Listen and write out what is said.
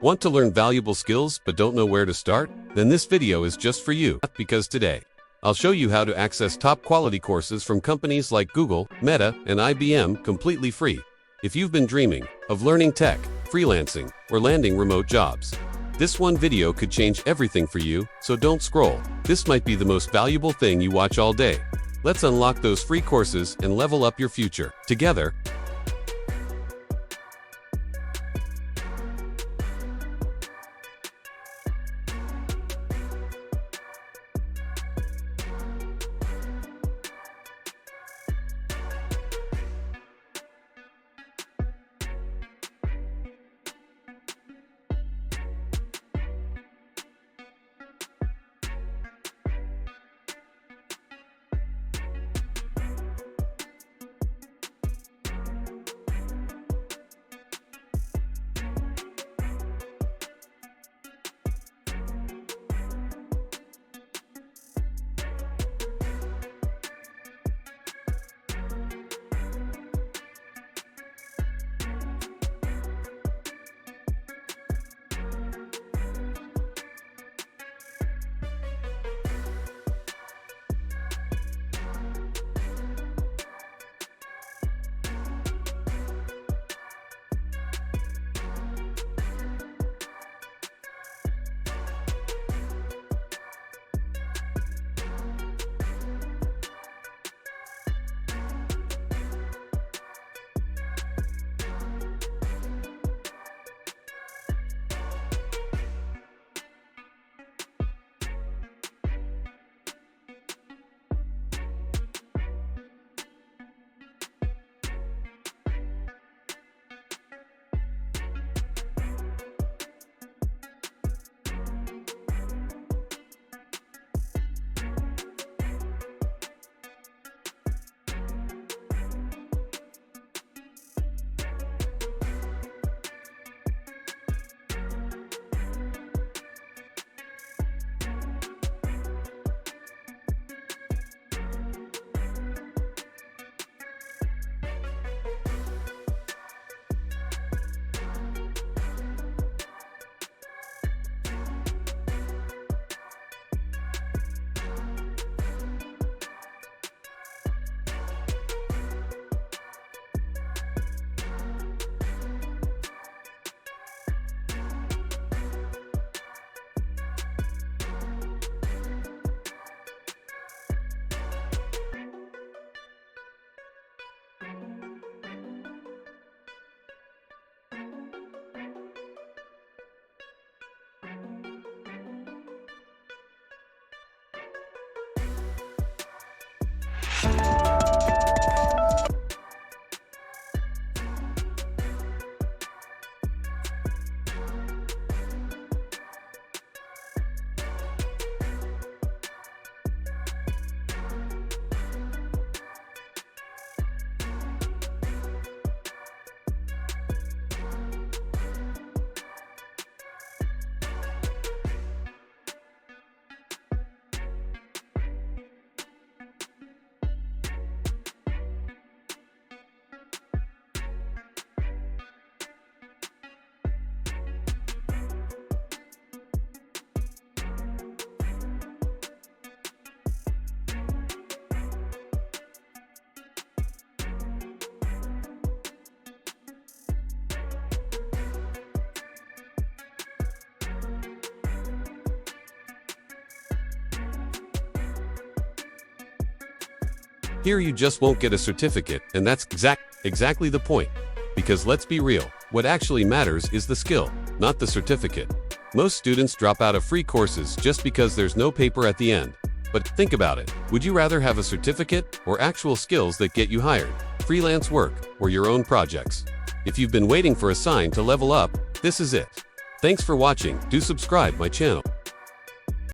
Want to learn valuable skills but don't know where to start? Then this video is just for you, because today, I'll show you how to access top quality courses from companies like Google, Meta, and IBM completely free. If you've been dreaming of learning tech, freelancing, or landing remote jobs, this one video could change everything for you, so don't scroll. This might be the most valuable thing you watch all day. Let's unlock those free courses and level up your future together. Here you just won't get a certificate, and that's exactly the point. Because let's be real, what actually matters is the skill, not the certificate. Most students drop out of free courses just because there's no paper at the end. But think about it, would you rather have a certificate or actual skills that get you hired, freelance work, or your own projects? If you've been waiting for a sign to level up, this is it. Thanks for watching. Do subscribe my channel.